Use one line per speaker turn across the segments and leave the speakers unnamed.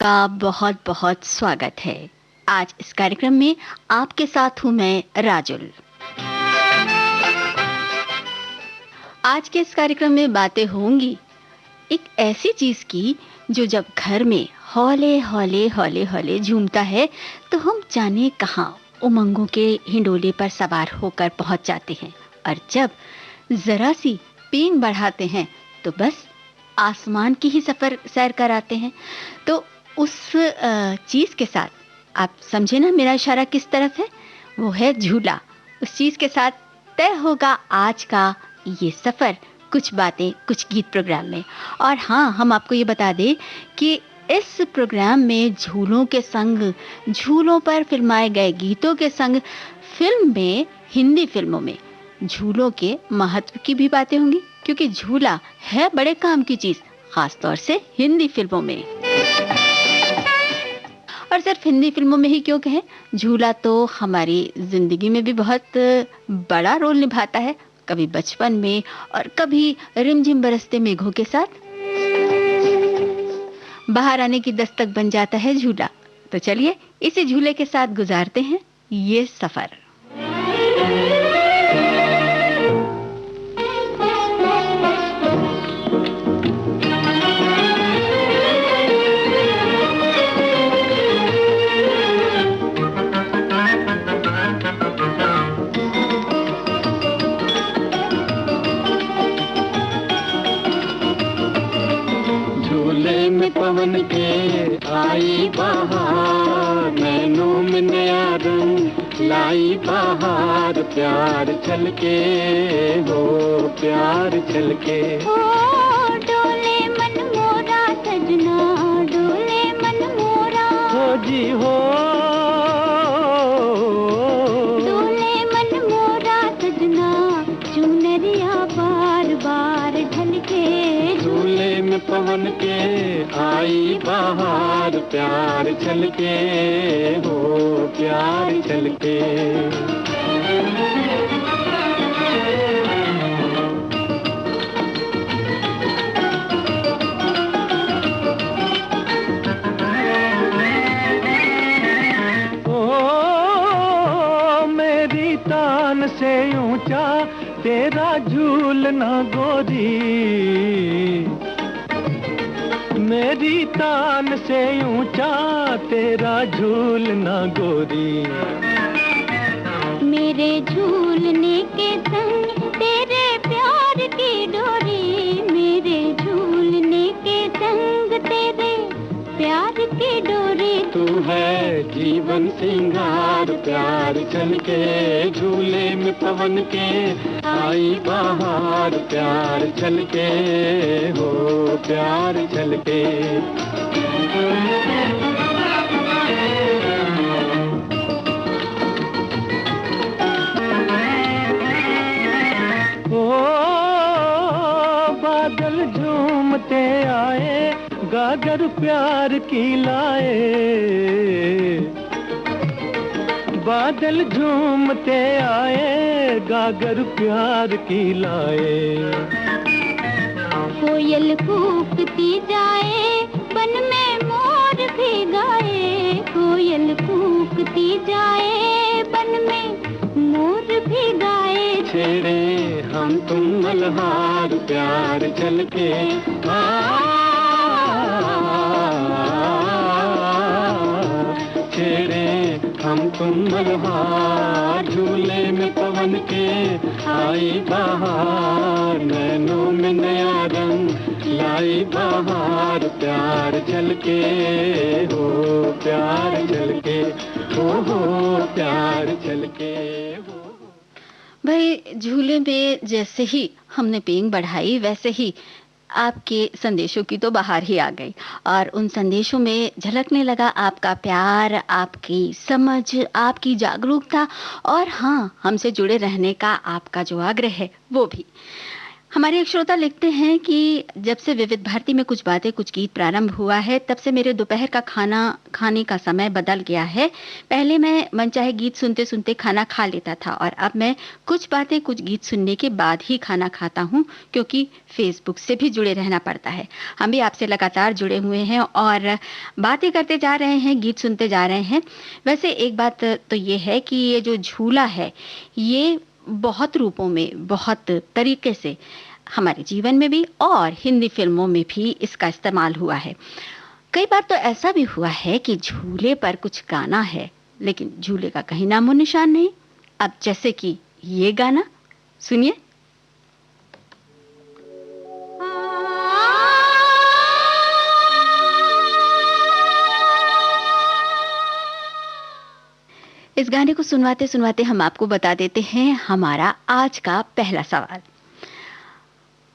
का बहुत बहुत स्वागत है। आज इस कार्यक्रम में आपके साथ हूँ मैं राजुल। आज के इस कार्यक्रम में बातें होंगी एक ऐसी चीज की जो जब घर में हौले हौले हौले हौले झूमता है तो हम जाने कहाँ उमंगों के हिंडोले पर सवार होकर पहुंच जाते हैं। और जब जरा सी पींग बढ़ाते हैं तो बस आसमान की ही सफर सैर कराते हैं। तो उस चीज के साथ आप समझे ना मेरा इशारा किस तरफ है? वो है झूला। उस चीज के साथ तय होगा आज का ये सफर, कुछ बातें कुछ गीत प्रोग्राम में। और हाँ, हम आपको ये बता दें कि इस प्रोग्राम में झूलों के संग, झूलों पर फिल्माए गए गीतों के संग, फिल्म में, हिंदी फिल्मों में झूलों के महत्व की भी बातें होंगी, क्योंकि झूला है बड़े काम की चीज, खास तौर से हिंदी फिल्मों में। और सिर्फ हिंदी फिल्मों में ही क्यों कहें, झूला तो हमारी जिंदगी में भी बहुत बड़ा रोल निभाता है। कभी बचपन में और कभी रिमझिम बरसते मेघों के साथ बाहर आने की दस्तक बन जाता है झूला। तो चलिए इसी झूले के साथ गुजारते हैं ये सफर।
पवन के आई बहार, नैनों में नया रंग लाई बहार, प्यार छलके हो, प्यार छलके
हो, डोले मन मोरा सजना, डोले मन मोरा
हो जी हो,
डोले मन मोरा सजना, चुनरिया बार बार ढलके,
झूले में पवन के आई बहार, प्यार छलके हो, प्यार छलके। ओ मेरी तान से ऊंचा तेरा झूलना गोरी, मेरी तान से ऊंचा तेरा झूलना गोरी,
मेरे झूलने के संग तेरे प्यार की डोरी, मेरे झूलने के संग तेरे प्यार की डोरी।
तू है जीवन सिंगार, प्यार छलके झूले में पवन के आई बहार, प्यार छलके हो, प्यार छलके। ओ बादल झूमते आए, गागर प्यार की लाए, बादल झूमते आए, गागर प्यार की लाए।
कोयल कूकती जाए, बन में मोर भी गाए, कोयल कूकती जाए, बन में मोर भी गाए।
छेड़े हम तुम मल्हार, प्यार छलके छेड़े हम तुम मल्हार, झूले में पवन के आई बहार, नैनों में नया रंग लाई बहार, प्यार छलके हो, प्यार छलके हो, प्यार छलके हो।
भाई, झूले में जैसे ही हमने पींग बढ़ाई वैसे ही आपके संदेशों की तो बाहर ही आ गई, और उन संदेशों में झलकने लगा आपका प्यार, आपकी समझ, आपकी जागरूकता, और हाँ, हमसे जुड़े रहने का आपका जो आग्रह है वो भी। हमारे एक श्रोता लिखते हैं कि जब से विविध भारती में कुछ बातें कुछ गीत प्रारंभ हुआ है तब से मेरे दोपहर का खाना खाने का समय बदल गया है। पहले मैं मनचाहे गीत सुनते सुनते खाना खा लेता था और अब मैं कुछ बातें कुछ गीत सुनने के बाद ही खाना खाता हूँ, क्योंकि फेसबुक से भी जुड़े रहना पड़ता है। हम भी आपसे लगातार जुड़े हुए हैं और बातें करते जा रहे हैं, गीत सुनते जा रहे हैं। वैसे एक बात तो ये है कि ये जो झूला है ये बहुत रूपों में, बहुत तरीके से हमारे जीवन में भी और हिंदी फिल्मों में भी इसका इस्तेमाल हुआ है। कई बार तो ऐसा भी हुआ है कि झूले पर कुछ गाना है लेकिन झूले का कहीं नामो निशान नहीं। अब जैसे कि ये गाना सुनिए। इस गाने को सुनवाते सुनवाते हम आपको बता देते हैं हमारा आज का पहला सवाल।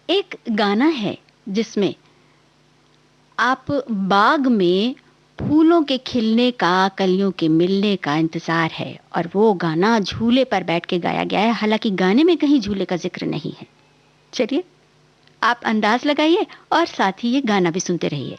एक गाना है जिसमें आप बाग में फूलों के खिलने का, कलियों के मिलने का इंतजार है और वो गाना झूले पर बैठ के गाया गया है। हालांकि गाने में कहीं झूले का जिक्र नहीं है। चलिए आप अंदाज लगाइए और साथ ही ये गाना भी सुनते रहिए।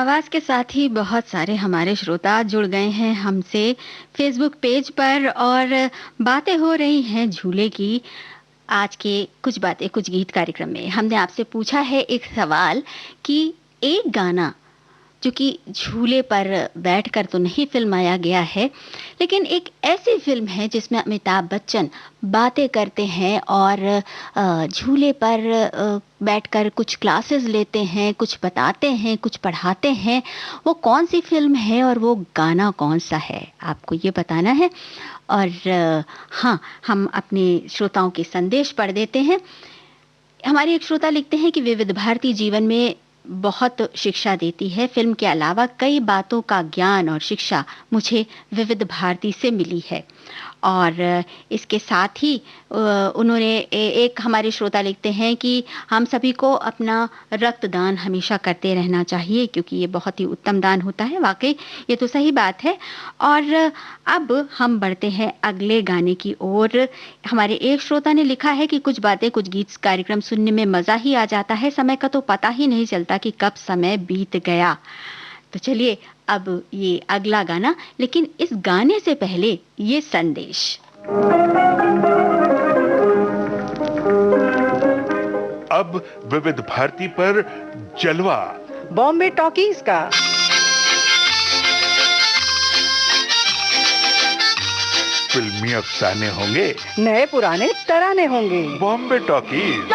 आवाज़ के साथ ही बहुत सारे हमारे श्रोता जुड़ गए हैं हमसे फेसबुक पेज पर और बातें हो रही हैं झूले की। आज के कुछ बातें कुछ गीत कार्यक्रम में हमने आपसे पूछा है एक सवाल कि एक गाना जो कि झूले पर बैठकर तो नहीं फिल्माया गया है, लेकिन एक ऐसी फिल्म है जिसमें अमिताभ बच्चन बातें करते हैं और झूले पर बैठकर कुछ क्लासेस लेते हैं, कुछ बताते हैं, कुछ पढ़ाते हैं। वो कौन सी फिल्म है और वो गाना कौन सा है, आपको ये बताना है। और हाँ, हम अपने श्रोताओं के संदेश पढ़ देते हैं। हमारे एक श्रोता लिखते हैं कि विविध भारती जीवन में बहुत शिक्षा देती है। फिल्म के अलावा कई बातों का ज्ञान और शिक्षा मुझे विविध भारती से मिली है। और इसके साथ ही उन्होंने एक हमारे श्रोता लिखते हैं कि हम सभी को अपना रक्तदान हमेशा करते रहना चाहिए, क्योंकि ये बहुत ही उत्तम दान होता है। वाकई ये तो सही बात है। और अब हम बढ़ते हैं अगले गाने की ओर। हमारे एक श्रोता ने लिखा है कि कुछ बातें कुछ गीत कार्यक्रम सुनने में मज़ा ही आ जाता है, समय का तो पता ही नहीं चलता कि कब समय बीत गया। तो चलिए अब ये अगला गाना, लेकिन इस गाने से पहले ये संदेश।
अब विविध भारती पर जलवा
बॉम्बे टॉकीज का
फिल्मी अफसाने होंगे,
नए पुराने तराने होंगे,
बॉम्बे टॉकीज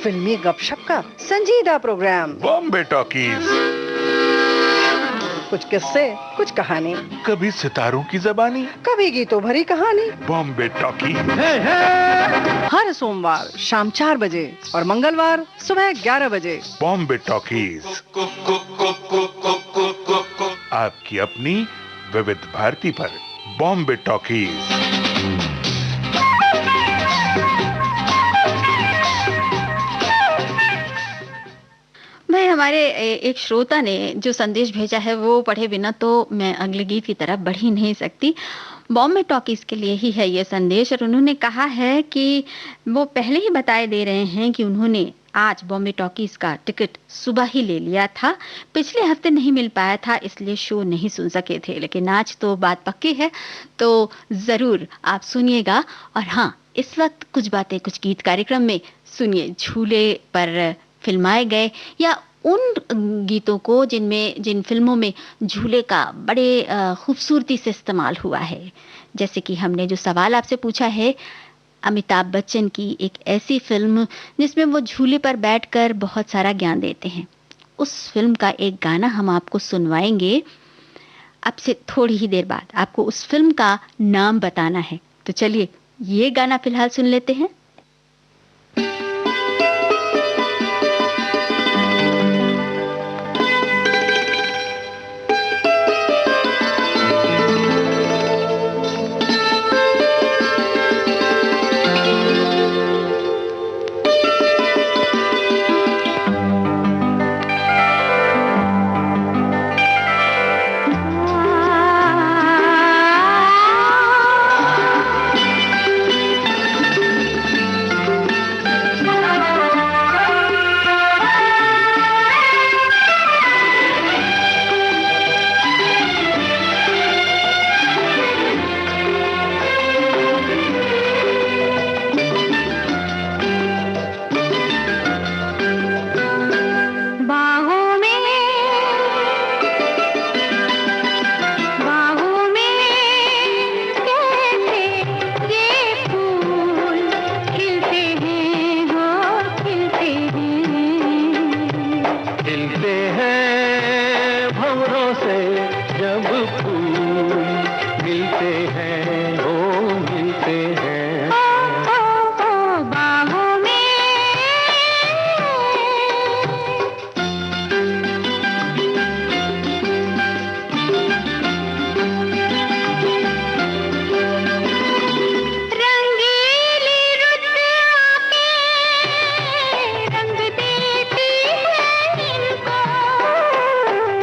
फिल्मी गपशप का संजीदा प्रोग्राम,
बॉम्बे टॉकीज
कुछ किस्से कुछ कहानी,
कभी सितारों की जबानी,
कभी गीतों भरी कहानी।
बॉम्बे टॉकीज
हर सोमवार शाम 4 बजे और मंगलवार सुबह 11 बजे।
बॉम्बे टॉकीज आपकी अपनी विविध भारती पर। बॉम्बे टॉकीज।
भाई, हमारे एक श्रोता ने जो संदेश भेजा है वो पढ़े बिना तो मैं अगले गीत की तरफ बढ़ ही नहीं सकती। बॉम्बे टॉकीज के लिए ही है ये संदेश और उन्होंने कहा है कि वो पहले ही बताए दे रहे हैं कि उन्होंने आज बॉम्बे टॉकीज का टिकट सुबह ही ले लिया था। पिछले हफ्ते नहीं मिल पाया था, इसलिए शो नहीं सुन सके थे, लेकिन आज तो बात पक्की है, तो ज़रूर आप सुनिएगा। और हाँ, इस वक्त कुछ बातें कुछ गीत कार्यक्रम में सुनिए झूले पर फिल्माए गए या उन गीतों को जिन फिल्मों में झूले का बड़े खूबसूरती से इस्तेमाल हुआ है। जैसे कि हमने जो सवाल आपसे पूछा है, अमिताभ बच्चन की एक ऐसी फिल्म जिसमें वो झूले पर बैठकर बहुत सारा ज्ञान देते हैं, उस फिल्म का एक गाना हम आपको सुनवाएंगे। अब से थोड़ी ही देर बाद आपको उस फिल्म का नाम बताना है। तो चलिए ये गाना फिलहाल सुन लेते हैं।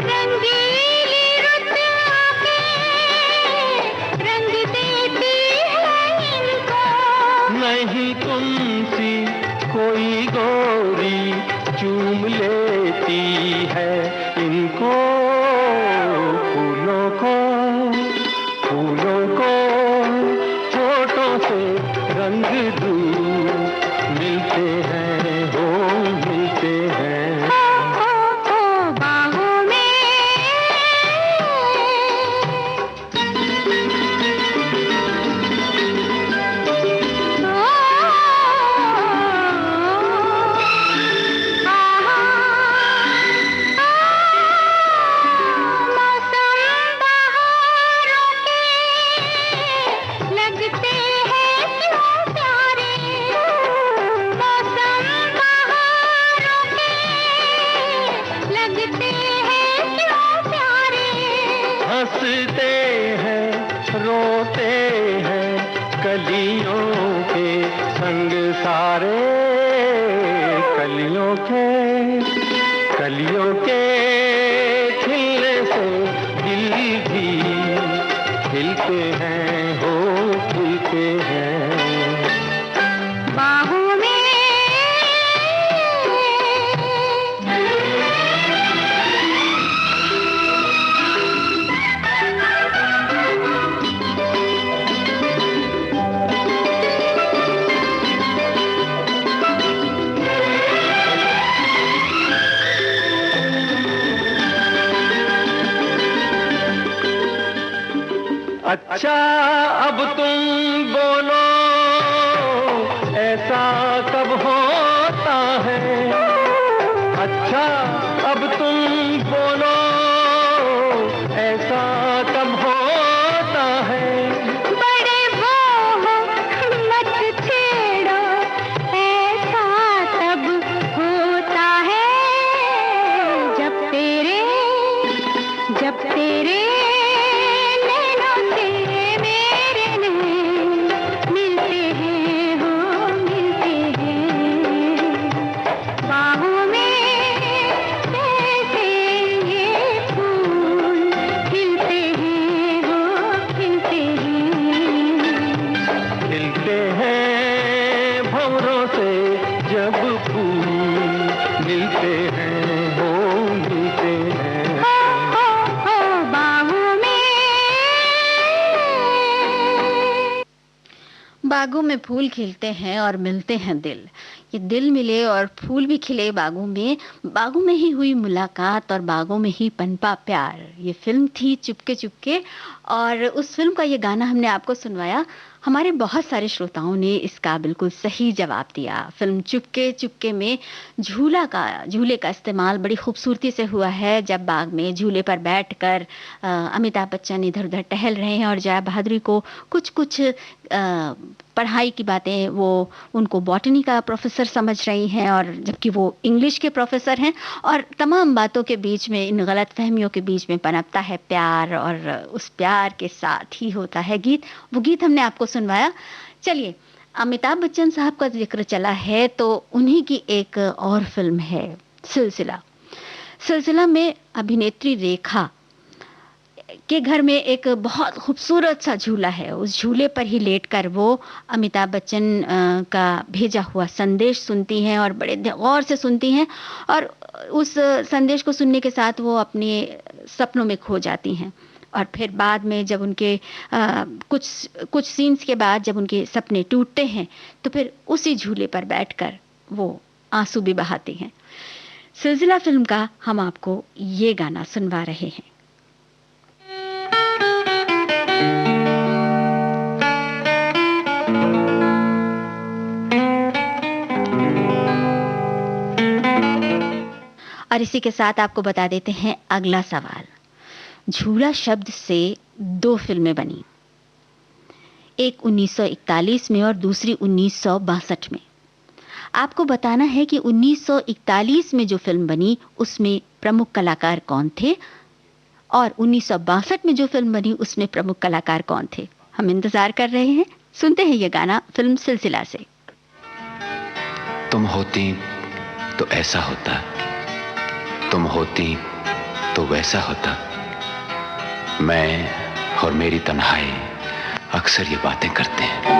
रंगीली
ओ फूलों को होठों से रंग दूं, मिलते हैं हो मिलते हैं।
बाहों में
हंसते हैं रोते हैं कलियों के संग सारे, कलियों के खिलने से दिल भी खिलते हैं हो खिलते हैं।
बाहों में
अच्छा अब तुम बोलो ऐसा कब होता है, अच्छा अब तुम बोलो ऐसा कब होता है।
बड़े वो मत छेड़ो ऐसा तब होता है, जब तेरे नैनों से मेरे नैन मिलते हैं हो मिलते हैं। बाहों में कैसे ये फूल खिलते हैं हो खिलते हैं।
खिलते हैं भंवरों से जब फूल मिलते हैं हो मिलते हैं।
बाहों में
बागों में फूल खिलते हैं और मिलते हैं दिल। ये दिल मिले और फूल भी खिले बागों में ही हुई मुलाकात और बागों में ही पनपा प्यार। ये फिल्म थी चुपके चुपके और उस फिल्म का ये गाना हमने आपको सुनवाया। हमारे बहुत सारे श्रोताओं ने इसका बिल्कुल सही जवाब दिया। फिल्म चुपके चुपके में झूले का इस्तेमाल बड़ी खूबसूरती से हुआ है। जब बाग में झूले पर बैठकर अमिताभ बच्चन इधर उधर टहल रहे हैं और जया बहादुरी को कुछ पढ़ाई की बातें वो उनको बॉटनी का प्रोफेसर समझ रही हैं और जबकि वो इंग्लिश के प्रोफेसर हैं, और तमाम बातों के बीच में इन गलत फहमियों के बीच में पनपता है प्यार और उस प्यार के साथ ही होता है गीत। वो गीत हमने आपको सुनवाया। चलिए, अमिताभ बच्चन साहब का जिक्र चला है तो उन्हीं की एक और फिल्म है सिलसिला में अभिनेत्री रेखा के घर में एक बहुत खूबसूरत सा झूला है। उस झूले पर ही लेटकर वो अमिताभ बच्चन का भेजा हुआ संदेश सुनती हैं और बड़े गौर से सुनती हैं और उस संदेश को सुनने के साथ वो अपने सपनों में खो जाती हैं। और फिर बाद में जब उनके कुछ सीन्स के बाद जब उनके सपने टूटते हैं तो फिर उसी झूले पर बैठकर वो आंसू भी बहाती हैं। सिलसिला फिल्म का हम आपको ये गाना सुनवा रहे हैं। और इसी के साथ आपको बता देते हैं अगला सवाल। झूला शब्द से 2 फिल्में बनी, एक 1941 में और दूसरी 1962 में। आपको बताना है कि 1941 में जो फिल्म बनी उसमें प्रमुख कलाकार कौन थे और 1962 में जो फिल्म बनी उसमें प्रमुख कलाकार कौन थे। हम इंतजार कर रहे हैं, सुनते हैं ये गाना फिल्म सिलसिला से।
तुम होती तो ऐसा होता, तुम होती तो वैसा होता, मैं और मेरी तन्हाई अक्सर ये बातें करते हैं।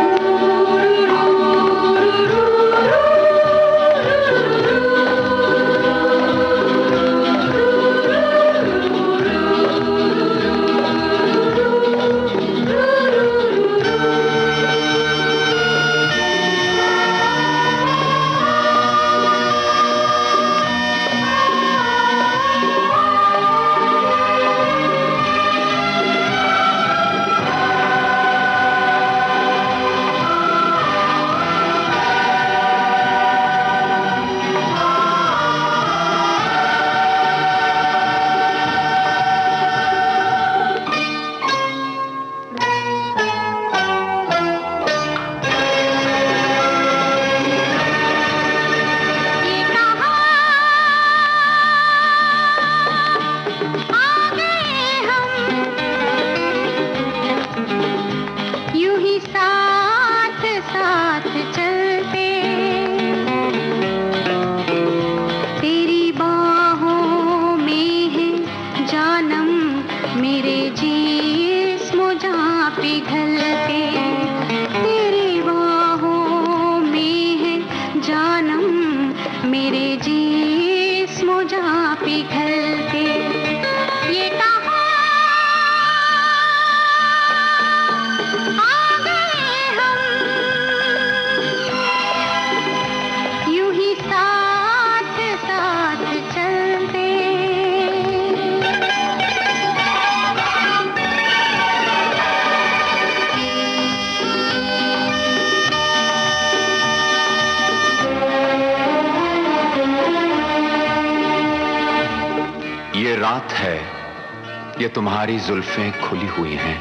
रात है या तुम्हारी जुल्फें खुली हुई हैं,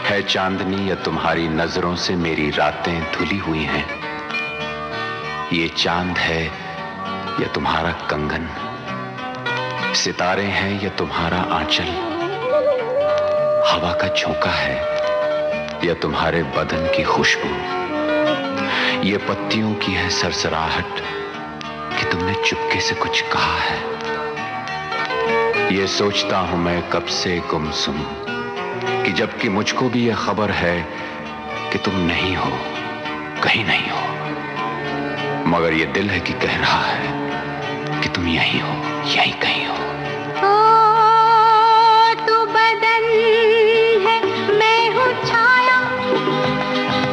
है चांदनी या तुम्हारी नजरों से मेरी रातें धुली हुई हैं, ये चांद है या तुम्हारा कंगन, सितारे हैं या तुम्हारा आंचल, हवा का झोंका है या तुम्हारे बदन की खुशबू, ये पत्तियों की है सरसराहट कि तुमने चुपके से कुछ कहा है, ये सोचता हूं मैं कब से गुमसुम कि जबकि मुझको भी यह खबर है कि तुम नहीं हो, कहीं नहीं हो, मगर ये दिल है कि कह रहा है कि तुम यहीं हो, यहीं कहीं हो।
तू बदन है, मैं हूँ छाया,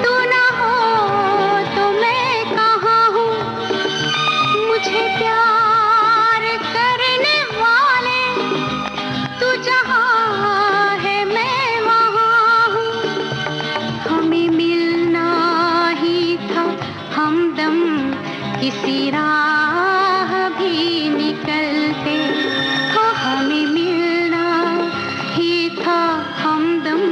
तू ना हो तो मैं कहाँ हूँ, मुझे प्यार करने वाले तू जहाँ है मैं वहाँ हूँ, हमें मिलना ही था हमदम किसी राह भी निकलते, हो हमें मिलना ही था हमदम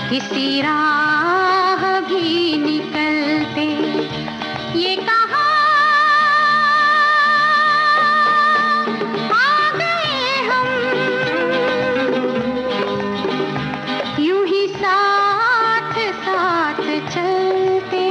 किसी राह भी निकलते, ये कहाँ आ गए हम, यूं ही साथ साथ चलते।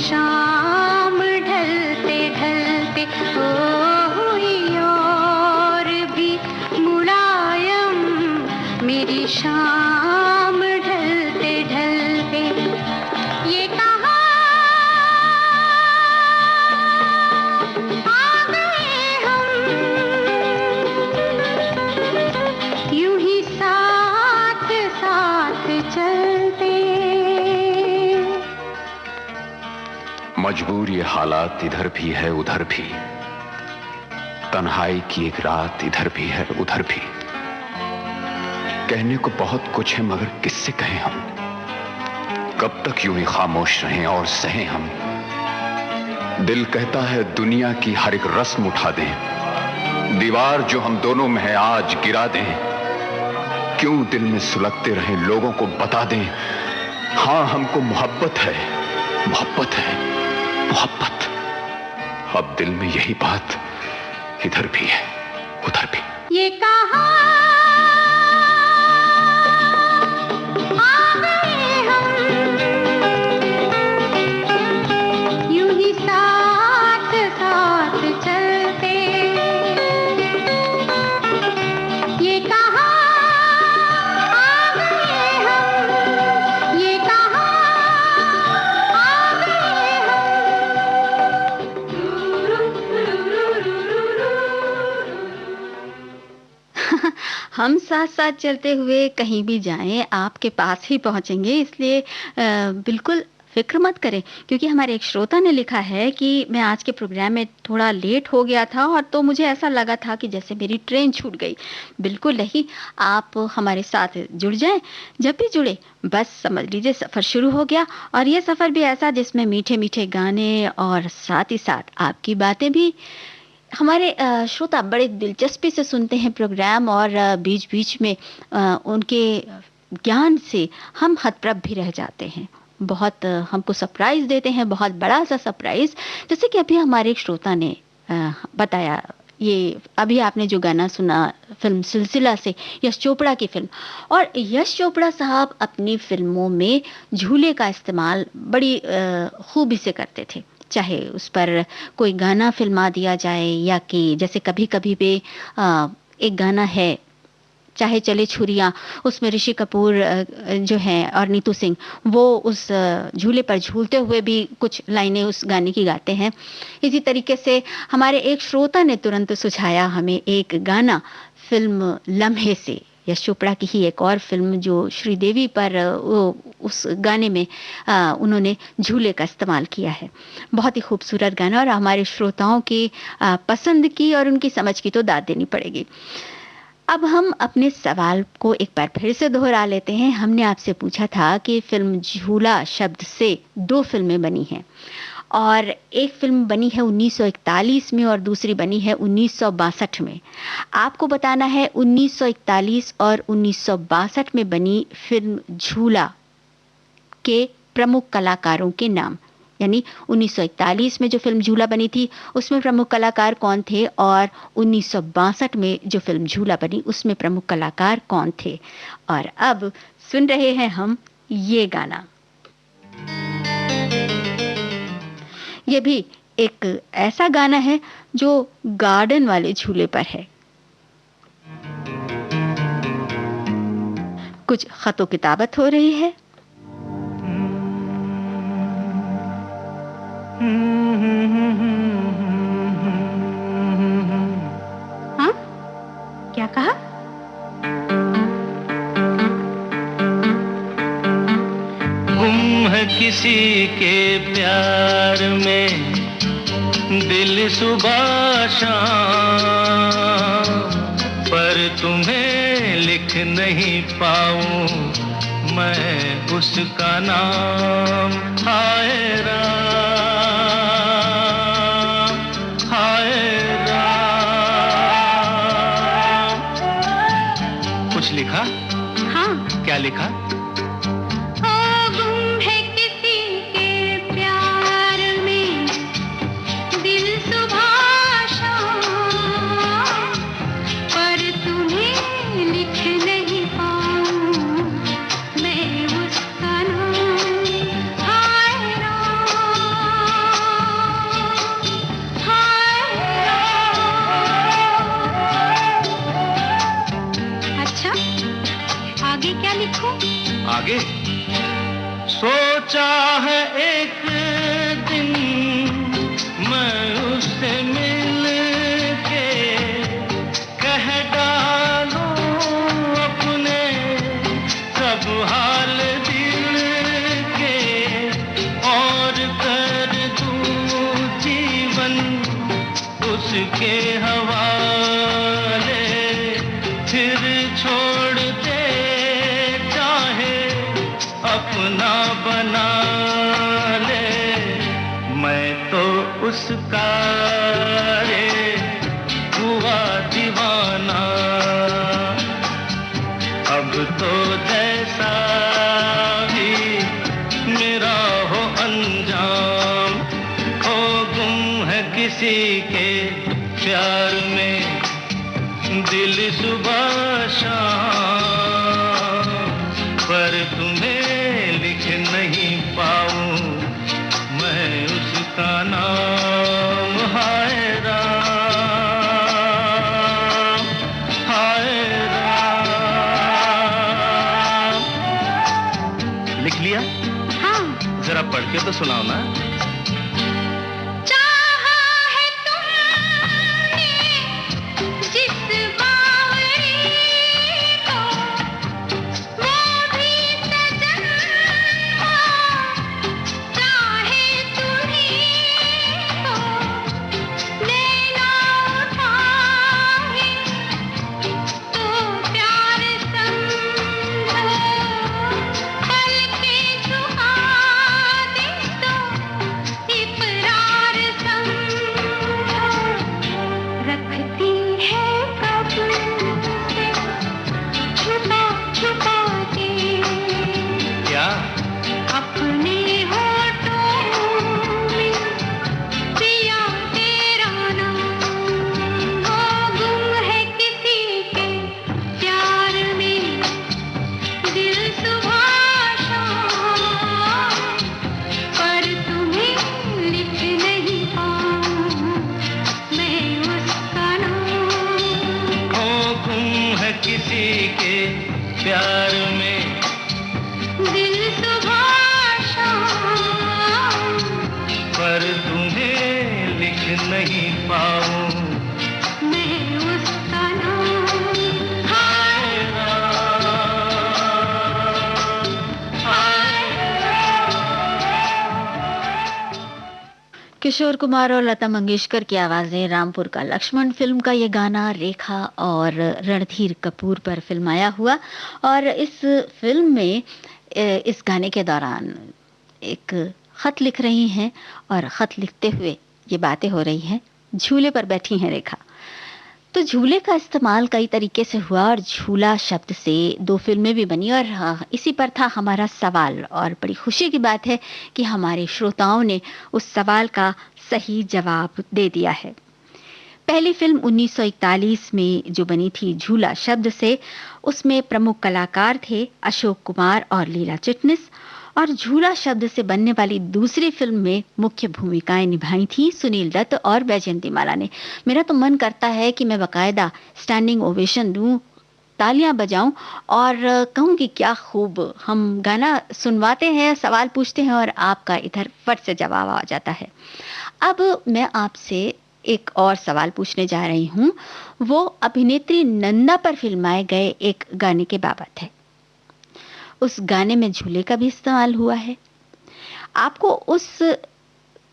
शाम ढलते ढलते ओ हुई और भी मुलायम, मेरी शाम ढलते ढलते, ये कहाँ आ गए हम, यूं ही साथ साथ चलते।
मजबूर ये हालात इधर भी है उधर भी, तन्हाई की एक रात इधर भी है उधर भी, कहने को बहुत कुछ है मगर किससे कहें हम, कब तक यूं ही खामोश रहें और सहें हम। दिल कहता है दुनिया की हर एक रस्म उठा दें, दीवार जो हम दोनों में है आज गिरा दें, क्यों दिल में सुलगते रहें लोगों को बता दें, हाँ हमको मोहब्बत है, मोहब्बत है, मोहब्बत। अब दिल में यही बात इधर भी है उधर भी।
ये कहाँ आ गए हम, यूं ही साथ साथ चलते, ये कहाँ आ गए हम, ये कहाँ आ गए
हम साथ साथ चलते हुए कहीं भी जाएं आपके पास ही पहुंचेंगे, इसलिए बिल्कुल फिक्र मत करें, क्योंकि हमारे एक श्रोता ने लिखा है कि मैं आज के प्रोग्राम में थोड़ा लेट हो गया था और तो मुझे ऐसा लगा था कि जैसे मेरी ट्रेन छूट गई। बिल्कुल नहीं, आप हमारे साथ जुड़ जाएं। जब भी जुड़े बस समझ लीजिए सफ़र शुरू हो गया, और ये सफ़र भी ऐसा जिसमें मीठे मीठे गाने और साथ ही साथ आपकी बातें भी। हमारे श्रोता बड़े दिलचस्पी से सुनते हैं प्रोग्राम, और बीच बीच में उनके ज्ञान से हम हतप्रभ भी रह जाते हैं। बहुत हमको सरप्राइज़ देते हैं, बहुत बड़ा सा सरप्राइज़। जैसे कि अभी हमारे एक श्रोता ने बताया, ये अभी आपने जो गाना सुना फिल्म सिलसिला से, यश चोपड़ा की फिल्म। और यश चोपड़ा साहब अपनी फिल्मों में झूले का इस्तेमाल बड़ी खूबी से करते थे। चाहे उस पर कोई गाना फिल्मा दिया जाए, या कि जैसे कभी कभी भी एक गाना है चाहे चले छुरियां, उसमें ऋषि कपूर जो हैं और नीतू सिंह, वो उस झूले पर झूलते हुए भी कुछ लाइनें उस गाने की गाते हैं। इसी तरीके से हमारे एक श्रोता ने तुरंत सुझाया हमें एक गाना फिल्म लम्हे से, यश चोपड़ा की ही एक और फिल्म जो श्रीदेवी पर, वो उस गाने में उन्होंने झूले का इस्तेमाल किया है। बहुत ही खूबसूरत गाना, और हमारे श्रोताओं की पसंद की और उनकी समझ की तो दाद देनी पड़ेगी। अब हम अपने सवाल को एक बार फिर से दोहरा लेते हैं। हमने आपसे पूछा था कि फिल्म झूला शब्द से 2 फिल्में बनी हैं, और एक फिल्म बनी है 1941 में और दूसरी बनी है 1962 में। आपको बताना है 1941 और 1962 में बनी फिल्म झूला के प्रमुख कलाकारों के नाम। यानी 1941 में जो फिल्म झूला बनी थी उसमें प्रमुख कलाकार कौन थे, और 1962 में जो फिल्म झूला बनी उसमें प्रमुख कलाकार कौन थे। और अब सुन रहे हैं हम ये गाना। ये भी एक ऐसा गाना है जो गार्डन वाले झूले पर है। कुछ खतो किताबत हो रही है। हाँ, क्या कहा?
गुम है किसी के प्यार में दिल सुबह शाम, पर तुम्हें लिख नहीं पाऊं मैं उसका नाम। हाय राम, हाय राम। कुछ लिखा?
हाँ।
क्या लिखा? आगे सोचा है एक दिन मैं उससे मिल के कह डालूं अपने सब हाल दिल के, और कर दूं जीवन उसके हवाले, फिर छोड़ दे अपना बना ले। मैं तो उसका रे हुआ दीवाना, अब तो जैसा भी मेरा हो अंजाम। ओ गुम है किसी के प्यार में दिल सुबह शाम, पर तुम्हें लिख नहीं पाऊं मैं उसका नाम। हाय राम, हाय राम। लिख लिया? हाँ। जरा पढ़ के तो सुनाओ ना। नहीं पाऊं
मैं उसका नाम
हाय राम, हाय
किशोर कुमार और लता मंगेशकर की आवाजें, रामपुर का लक्ष्मण फिल्म का ये गाना रेखा और रणधीर कपूर पर फिल्माया हुआ। और इस फिल्म में इस गाने के दौरान एक खत लिख रही हैं और खत लिखते हुए ये बातें हो रही हैं। झूले पर बैठी हैं रेखा। तो झूले का इस्तेमाल कई तरीके से हुआ और झूला शब्द से 2 फिल्में भी बनी और इसी पर था हमारा सवाल। और बड़ी खुशी की बात है कि हमारे श्रोताओं ने उस सवाल का सही जवाब दे दिया है। पहली फिल्म 1941 में जो बनी थी झूला शब्द से, उसमें प्रमुख कलाकार थे अशोक कुमार और लीला चिटनिस। और झूला शब्द से बनने वाली दूसरी फिल्म में मुख्य भूमिकाएं निभाई थी सुनील दत्त और वैजयंती माला ने। मेरा तो मन करता है कि मैं बाकायदा स्टैंडिंग ओवेशन दूं, तालियां बजाऊं और कहूं कि क्या खूब हम गाना सुनवाते हैं, सवाल पूछते हैं और आपका इधर फट से जवाब आ जाता है। अब मैं आपसे एक और सवाल पूछने जा रही हूं। वो अभिनेत्री नंदा पर फिल्माए गए एक गाने के बाबत है। उस गाने में झूले का भी इस्तेमाल हुआ है। आपको उस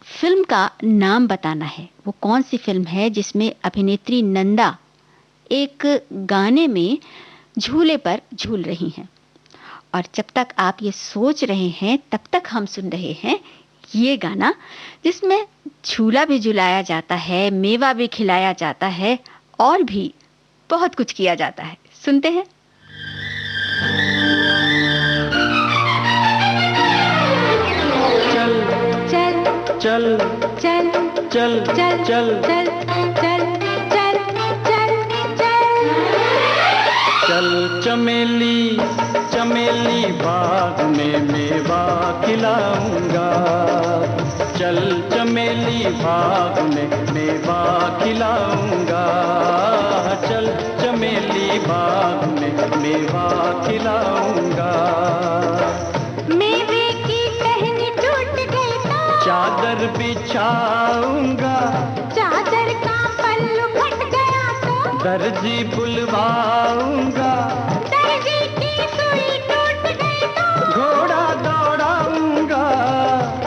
फिल्म का नाम बताना है। वो कौन सी फिल्म है जिसमें अभिनेत्री नंदा एक गाने में झूले पर झूल रही हैं। और जब तक आप ये सोच रहे हैं तब तक हम सुन रहे हैं ये गाना जिसमें झूला भी झुलाया जाता है, मेवा भी खिलाया जाता है और भी बहुत कुछ किया जाता है। सुनते हैं।
चल
चल
चल
चल
चल
चल चल चल चल
चल चमेली चमेली बाग में मेवा खिलाऊंगा। चल चमेली बाग में मेवा खिलाऊंगा। चल चमेली बाग में मेवा खिलाऊंगा।
मेवे की टहनी टूट गई तो
चादर बिछाऊंगा।
चादर का पल्लू फट गया तो
दर्जी बुलवाऊंगा।
दर्जी की सुई टूट गई तो
घोड़ा दौड़ाऊंगा।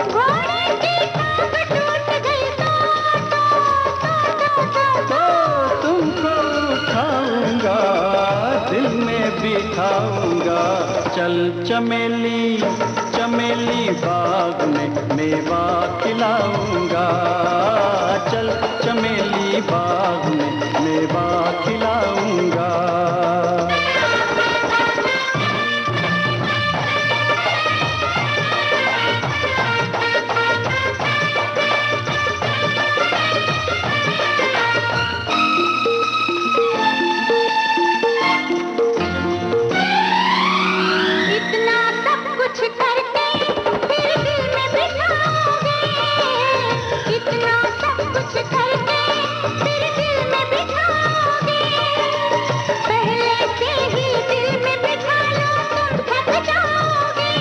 घोड़े की टांग टूट गई तो
तो तुमको उठाऊंगा, दिल में बिठाऊंगा। चल चमेली चमेली बाग में मेवा खिलाऊंगा। चल चमेली बाग में मेवा खिलाऊंगा।
इतना सब कुछ करके फिर दिल में बिठाओगे। इतना सब कुछ करके फिर दिल में बिठाओगे। पहले से ही दिल में बिठा लो, तुम थक जाओगे।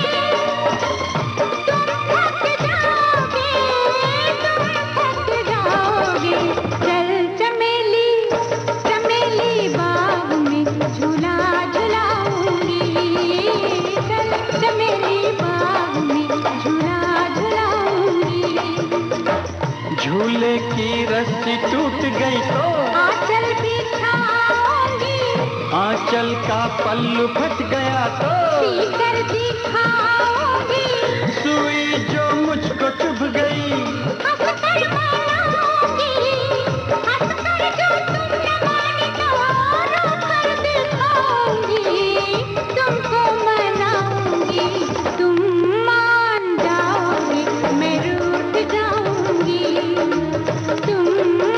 तुम थक जाओगे, तुम थक जाओगे। चल चमेली चमेली बाग में झूला झुलाऊंगी। चल चमेली बाग में झूला झुलाऊंगी।
झूले की रस्सी टूट गई तो
आंचल बिछाऊंगी।
आंचल का पल्लू फट गया तो
सीकर दिखाऊंगी।
सुई जो मुझको चुभ गई।
हंसकर मनाऊंगी। हंसकर जो तुम न माने तो रोकर दिखाऊंगी। तुमको मनाऊंगी, तुम मान जाओगे, मैं रूठ जाऊंगी। तुम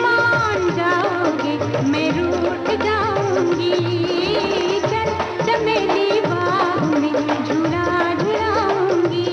मान जाओगे, मैं रूठ जाऊंगी। चल चमेली बाग में झूला झुलाऊंगी।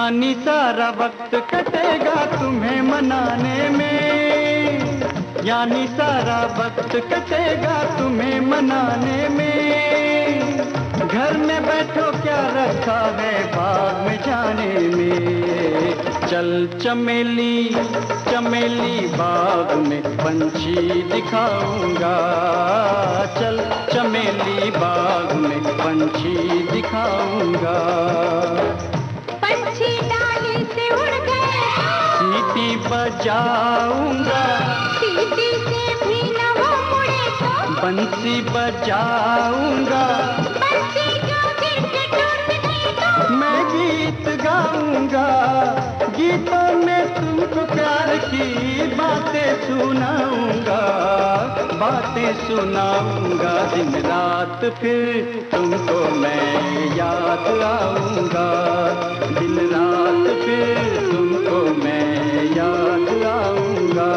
यानी सारा वक्त कटेगा तुम्हें मनाने में, यानी सारा वक्त कटेगा तुम्हें मनाने में। घर में बैठो क्या रखा है बाग में जाने में। चल चमेली चमेली बाग में पंछी दिखाऊंगा, चल चमेली बाग में पंछी दिखाऊंगा।
पंछी डाली से उड़ गए,
सीटी बजाऊंगा,
सीटी से भी न वो मुड़े तो
बंसी बजाऊंगा,
बंसी जो दिल से टूट गई तो
मैं गीत गाऊंगा। गीतों में तुमको प्यार की बातें सुनाऊंगा, बातें सुनाऊंगा। दिन रात फिर तुमको मैं याद आऊंगा, दिन रात फिर तुमको मैं याद आऊंगा।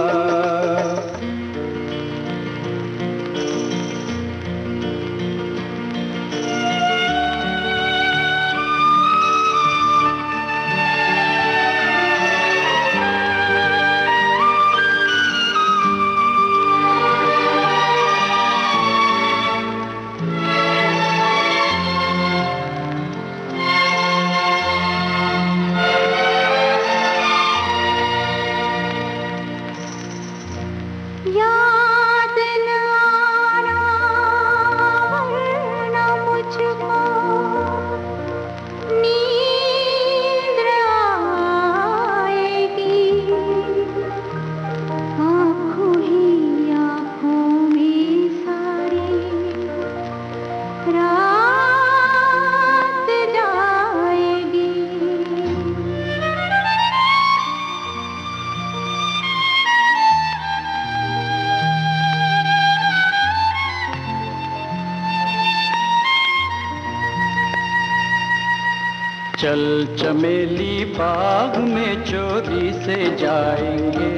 चल चमेली बाग में चोरी से जाएंगे,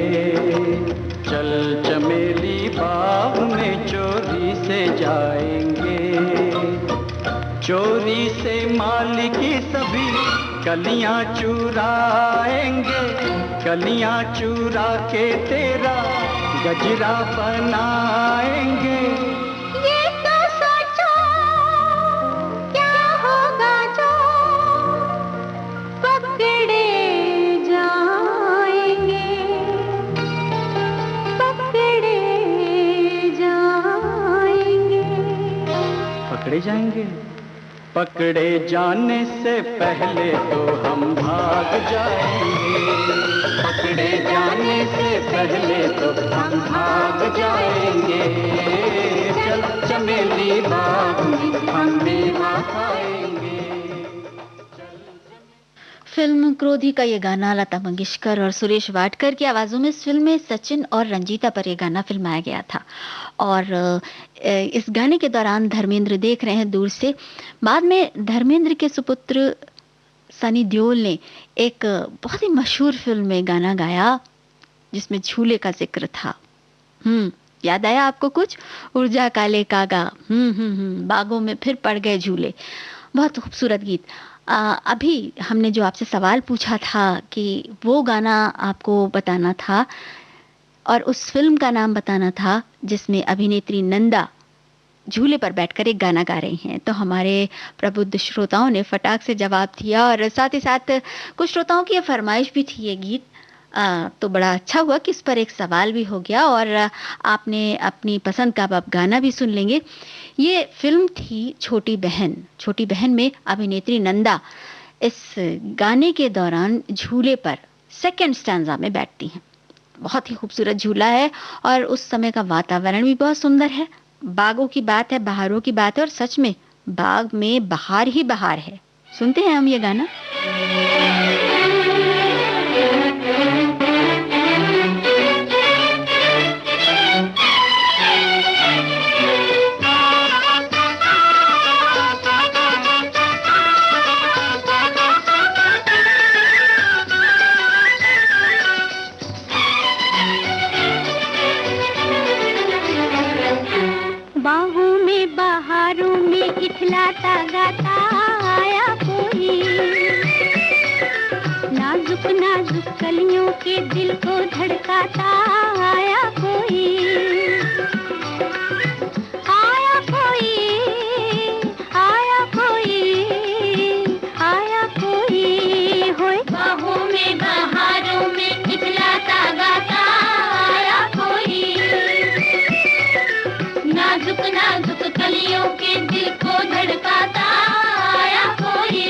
चल चमेली बाग में चोरी से जाएंगे। चोरी से माली की सभी कलियां चुराएंगे, कलियां चुरा के तेरा गजरा बनाएंगे। पकड़े जाएंगे, पकड़े जाने से पहले तो हम भाग जाएंगे, पकड़े जाने से पहले तो हम भाग जाएंगे। चल चमेली बाग में हम मेवा खाएंगे।
फिल्म क्रोधी का ये गाना लता मंगेशकर और सुरेश वाडकर की आवाज़ों में इस फिल्म में सचिन और रंजीता पर यह गाना फिल्माया गया था। और इस गाने के दौरान धर्मेंद्र देख रहे हैं दूर से। बाद में धर्मेंद्र के सुपुत्र सनी देओल ने एक बहुत ही मशहूर फिल्म में गाना गाया जिसमें झूले का जिक्र था। याद आया आपको कुछ? ऊर्जा काले कागा, बागों में फिर पड़ गए झूले। बहुत खूबसूरत गीत। अभी हमने जो आपसे सवाल पूछा था कि वो गाना आपको बताना था और उस फिल्म का नाम बताना था जिसमें अभिनेत्री नंदा झूले पर बैठकर एक गाना गा रही हैं, तो हमारे प्रबुद्ध श्रोताओं ने फटाक से जवाब दिया और साथ ही साथ कुछ श्रोताओं की ये फरमाइश भी थी ये गीत। तो बड़ा अच्छा हुआ कि इस पर एक सवाल भी हो गया और आपने अपनी पसंद का अब गाना भी सुन लेंगे। ये फिल्म थी छोटी बहन। छोटी बहन में अभिनेत्री नंदा इस गाने के दौरान झूले पर सेकंड स्टैंजा में बैठती हैं। बहुत ही खूबसूरत झूला है और उस समय का वातावरण भी बहुत सुंदर है। बागों की बात है, बहारों की बात है और सच में बाग में बहार ही बहार है। सुनते हैं हम ये गाना।
इथलाता गाता आया कोई, नाजुक कलियों के दिल को धड़काता आया कोई, आया कोई, आया कोई, आया कोई होए। बाहों में बहारों में निकलाता गाता आया कोई, नाजुक नाजुक कलियों के दिल को धड़काता आया कोई।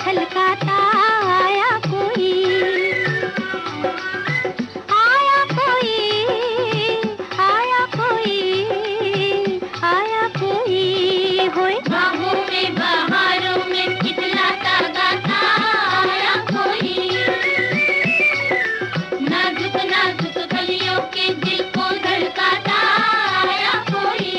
छलकाता आया कोई, आया कोई, आया कोई, आया कोई होए। बाहों में बहारों में खिलता गाता आया कोई, नाजुक नाजुक कलियों के दिल को धड़काता आया कोई।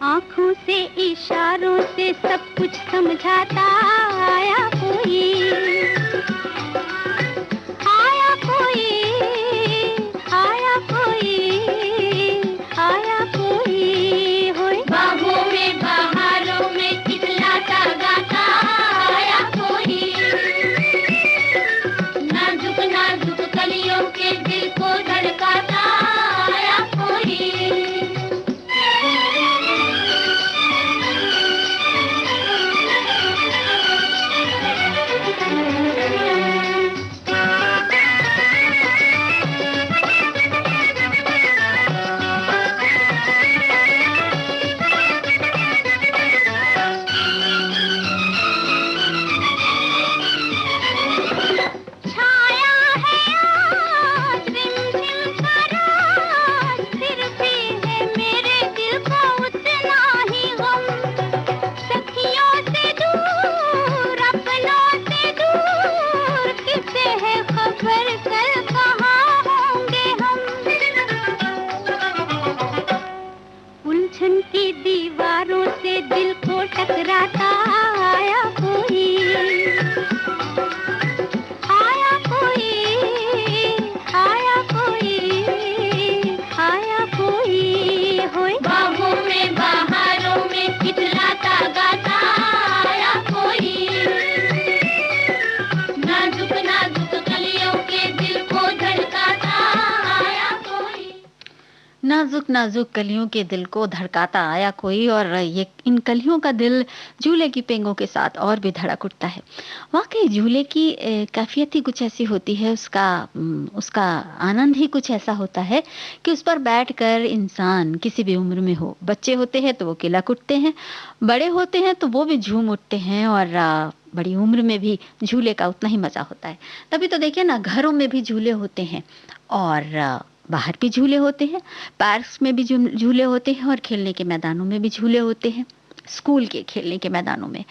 आँखों से इशारों से सब कुछ समझाता आया कोई, आया कोई, आया कोई, आया कोई होए। बाहों में बहारों में खिलता गाता आया कोई, नाजुक नाजुक कलियों के दिल को धड़काता आया कोई। की दीवारों से दिल को टकराता आया कोई, आया कोई, आया कोई, आया कोई होए। बाहों में बहारों में खिलता गाता आया कोई, नाजुक नाजुक कलियों के दिल को धड़काता आया कोई।
नाजुक नाजुक कलियों के दिल को धड़काता आया कोई। और ये इन कलियों का दिल झूले की पेंगों के साथ और भी धड़क उठता है। वाकई झूले की कैफियत ही कुछ ऐसी होती है, उसका आनंद ही कुछ ऐसा होता है कि उस पर बैठकर इंसान किसी भी उम्र में हो, बच्चे होते हैं तो वो किलक उठते हैं, बड़े होते हैं तो वो भी झूम उठते हैं, और बड़ी उम्र में भी झूले का उतना ही मजा होता है। तभी तो देखिए ना, घरों में भी झूले होते हैं और बाहर भी झूले होते हैं, पार्क्स में भी झूले होते हैं, और खेलने के मैदानों में भी झूले होते हैं, स्कूल के खेलने के मैदानों में।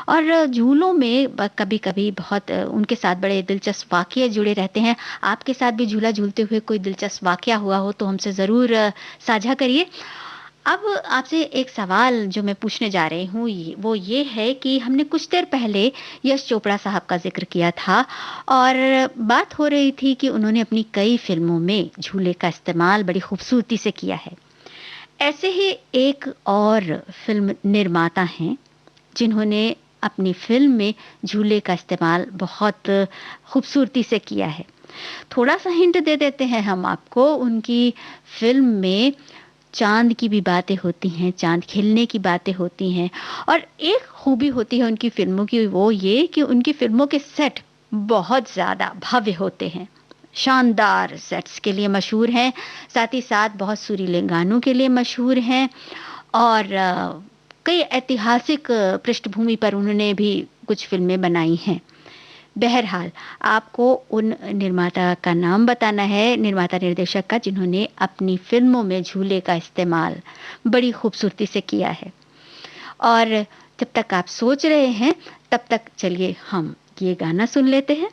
और झूलों में कभी कभी बहुत उनके साथ बड़े दिलचस्प वाक़ये जुड़े रहते हैं। आपके साथ भी झूला झूलते हुए कोई दिलचस्प वाक़या हुआ हो तो हमसे ज़रूर साझा करिए। अब आपसे एक सवाल जो मैं पूछने जा रही हूँ वो ये है कि हमने कुछ देर पहले यश चोपड़ा साहब का जिक्र किया था और बात हो रही थी कि उन्होंने अपनी कई फिल्मों में झूले का इस्तेमाल बड़ी खूबसूरती से किया है। ऐसे ही एक और फिल्म निर्माता हैं जिन्होंने अपनी फिल्म में झूले का इस्तेमाल बहुत खूबसूरती से किया है। थोड़ा सा हिंट दे देते हैं हम आपको। उनकी फिल्म में चांद की भी बातें होती हैं, चांद खिलने की बातें होती हैं और एक खूबी होती है उनकी फिल्मों की, वो ये कि उनकी फिल्मों के सेट बहुत ज़्यादा भव्य होते हैं, शानदार सेट्स के लिए मशहूर हैं, साथ ही साथ बहुत सुरीले गानों के लिए मशहूर हैं और कई ऐतिहासिक पृष्ठभूमि पर उन्होंने भी कुछ फिल्में बनाई हैं। बहरहाल आपको उन निर्माता का नाम बताना है, निर्माता निर्देशक का, जिन्होंने अपनी फिल्मों में झूले का इस्तेमाल बड़ी खूबसूरती से किया है। और जब तक आप सोच रहे हैं तब तक चलिए हम ये गाना सुन लेते हैं।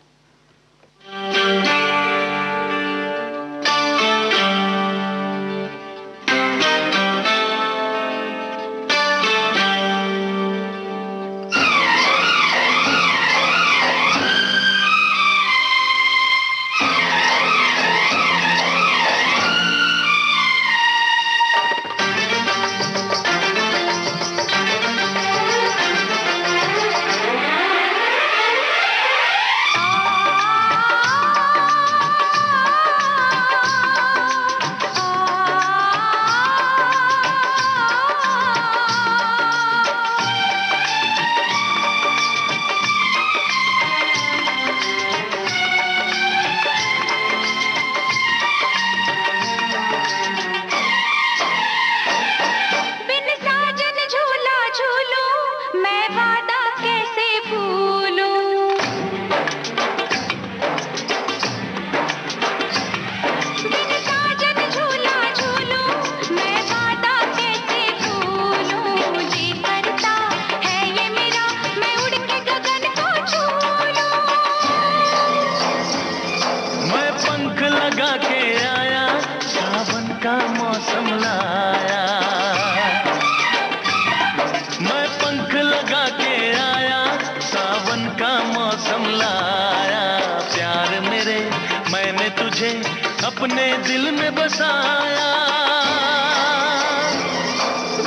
अपने दिल में बसाया।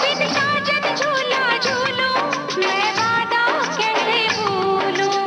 बिन साजन झूला झूलूं मैं वादा कैसे भूलूं।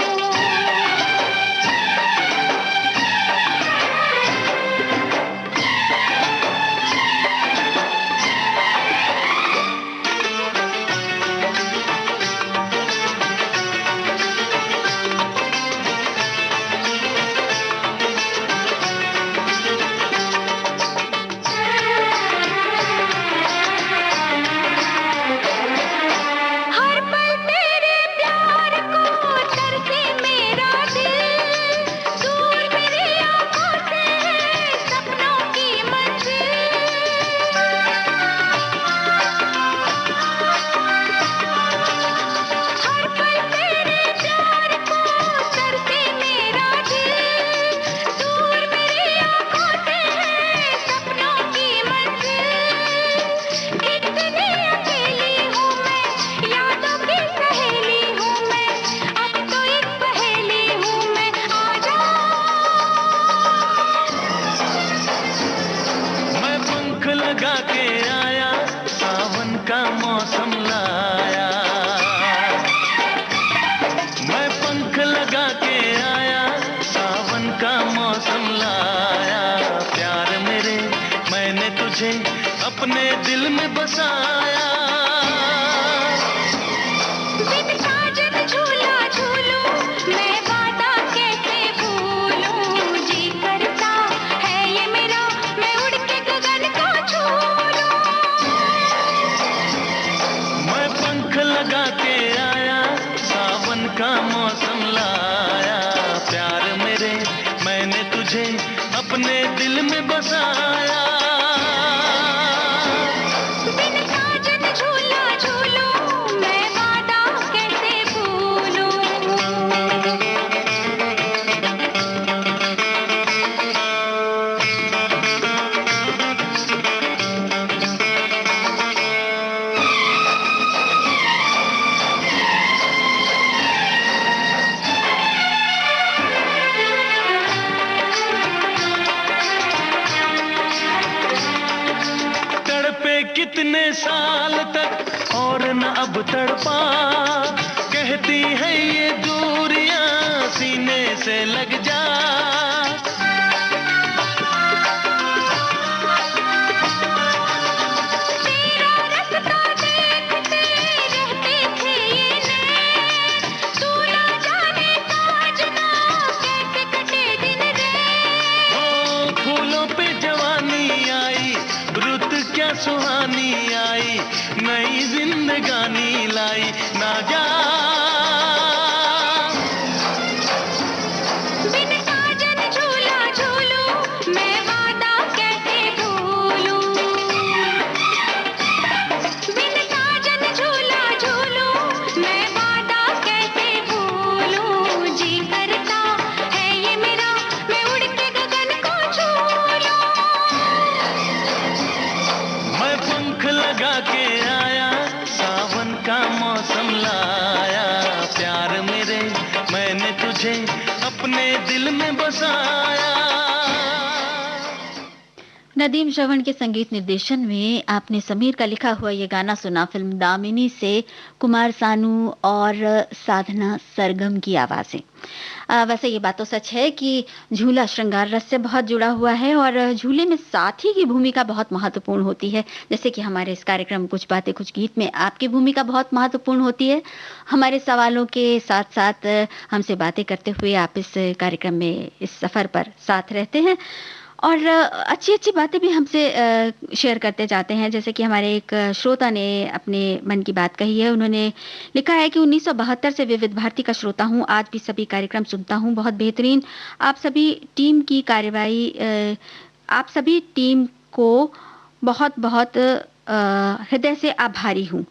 अपने दिल में बसाया।
बिन साजन झूला झूलूं मैं वादा कैसे भूलूं। जी करता है ये मेरा मैं उड़ के गगन को छू लूं।
मैं पंख लगा के आया सावन का मौसम लाया। प्यार मेरे मैंने तुझे अपने दिल में बसाया। साल तक और न अब तड़पा, कहती है ये दूरियां सीने से लग जा। सुहानी आई, नई जिंदगानी लाई, ना जा
बिन साजन झूला झूलूं, मैं वादा कैसे भूलूं। बिन साजन झूला झूलूं, मैं वादा कैसे भूलूं। जी करता है ये मेरा, मैं उड़ के गगन को छू लूं।
मैं पंख लगा के आया, सावन का मौसम लाया। प्यार मेरे, मैंने तुझे अपने दिल में बसाया।
नदीम श्रवण के संगीत निर्देशन में आपने समीर का लिखा हुआ ये गाना सुना फिल्म दामिनी से, कुमार सानू और साधना सरगम की आवाजें। वैसे ये बात तो सच है कि झूला श्रृंगार रस से बहुत जुड़ा हुआ है और झूले में साथी की भूमिका बहुत महत्वपूर्ण होती है। जैसे कि हमारे इस कार्यक्रम कुछ बातें कुछ गीत में आपकी भूमिका बहुत महत्वपूर्ण होती है। हमारे सवालों के साथ साथ हमसे बातें करते हुए आप इस कार्यक्रम में इस सफर पर साथ रहते हैं और अच्छी अच्छी बातें भी हमसे शेयर करते जाते हैं। जैसे कि हमारे एक श्रोता ने अपने मन की बात कही है। उन्होंने लिखा है कि 1972 से विविध भारती का श्रोता हूं, आज भी सभी कार्यक्रम सुनता हूं, बहुत बेहतरीन। आप सभी टीम की कार्यवाही, आप सभी टीम को बहुत बहुत हृदय से आभारी हूँ।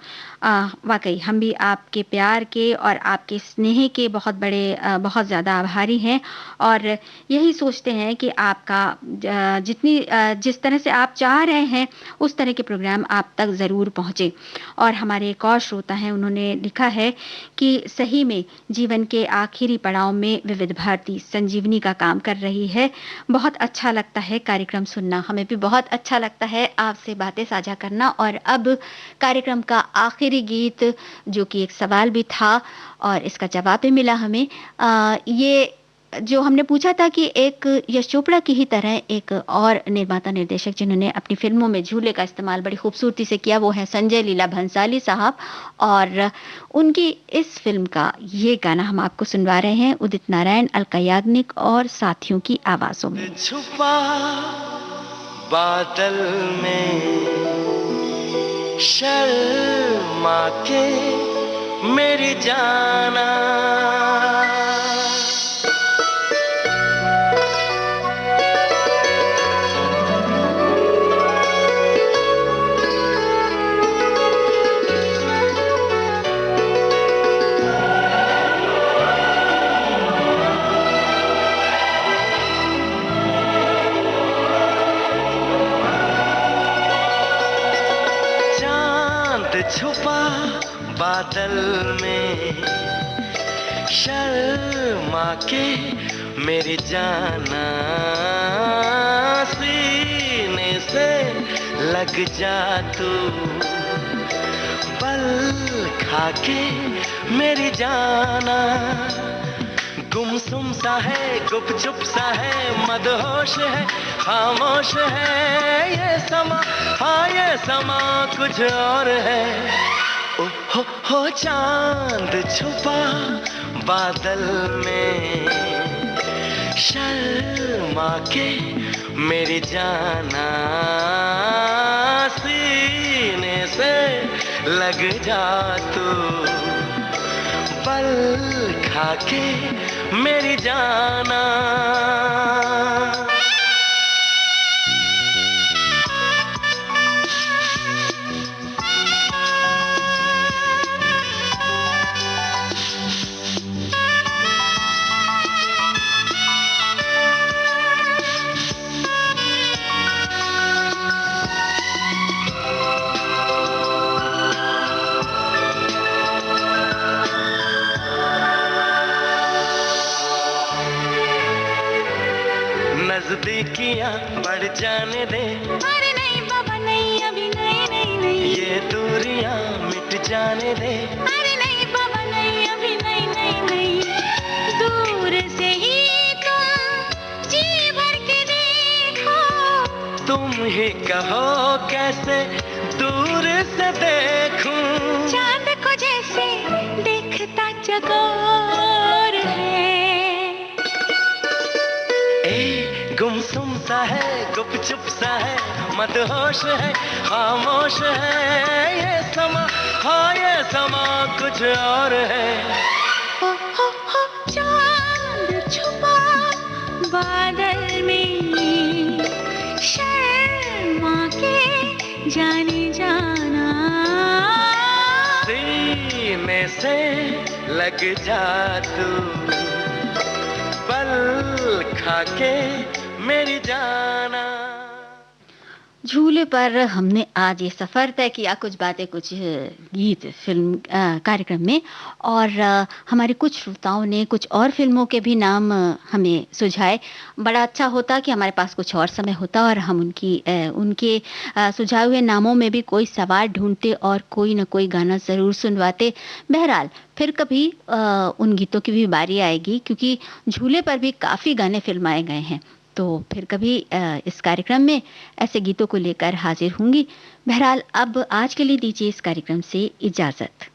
वाकई हम भी आपके प्यार के और आपके स्नेह के बहुत बड़े बहुत ज़्यादा आभारी हैं और यही सोचते हैं कि आपका जिस तरह से आप चाह रहे हैं उस तरह के प्रोग्राम आप तक ज़रूर पहुँचे। और हमारे एक और श्रोता हैं, उन्होंने लिखा है कि सही में जीवन के आखिरी पड़ाव में विविध भारती संजीवनी का काम कर रही है। बहुत अच्छा लगता है कार्यक्रम सुनना, हमें भी बहुत अच्छा लगता है आपसे बातें साझा करना। और अब कार्यक्रम का आखिरी गीत, जो कि एक सवाल भी था और इसका जवाब भी मिला हमें। ये जो हमने पूछा था कि एक यश चोपड़ा की ही तरह एक और निर्माता निर्देशक जिन्होंने अपनी फिल्मों में झूले का इस्तेमाल बड़ी खूबसूरती से किया, वो है संजय लीला भंसाली साहब। और उनकी इस फिल्म का ये गाना हम आपको सुनवा रहे हैं उदित नारायण, अलका याग्निक और साथियों की आवाजों में।
छुपा बादल में शर्मा के मेरी जाना, छुपा बादल में शर्मा के मेरी जाना, सीने से लग जा तू, पल खा के मेरी जाना। गुमसुम सा है, गुपचुप सा है, मदहोश है, खामोश है ये समा, हाँ ये समा कुछ और है। ओ हो चांद छुपा बादल में शर्मा के मेरी जाना, सीने से लग जा तू, पल खा के मेरी जाना। नजदीकियां बढ़ जाने दे,
अरे नहीं बाबा नहीं, अभी नहीं नहीं नहीं।
ये ये दूरियां मिट जाने दे।
अरे नहीं बाबा नहीं, अभी नहीं नहीं नहीं, दूर से ही तुम जी भर के देखो।
तुम ही कहो कैसे दूर से देखूं,
चांद को जैसे देखता चकोर है।
ए गुमसुम सा है, गुपचुप सा है, मदहोश है, खामोश है ये समा, हाँ ये समा कुछ और है।
हो चांद छुपा बादल में, शर्मा के जाने जाना।
सीने से लग जा तू, पल खाके मेरी जाना।
झूले पर हमने आज ये सफ़र तय किया, कुछ बातें कुछ गीत फिल्म कार्यक्रम में, और हमारे कुछ श्रोताओं ने कुछ और फिल्मों के भी नाम हमें सुझाए। बड़ा अच्छा होता कि हमारे पास कुछ और समय होता और हम उनके सुझाए हुए नामों में भी कोई सवाल ढूंढते और कोई न कोई गाना ज़रूर सुनवाते। बहरहाल फिर कभी उन गीतों की भी बारी आएगी, क्योंकि झूले पर भी काफ़ी गाने फिल्माए गए हैं, तो फिर कभी इस कार्यक्रम में ऐसे गीतों को लेकर हाजिर होंगी। बहरहाल अब आज के लिए दीजिए इस कार्यक्रम से इजाज़त।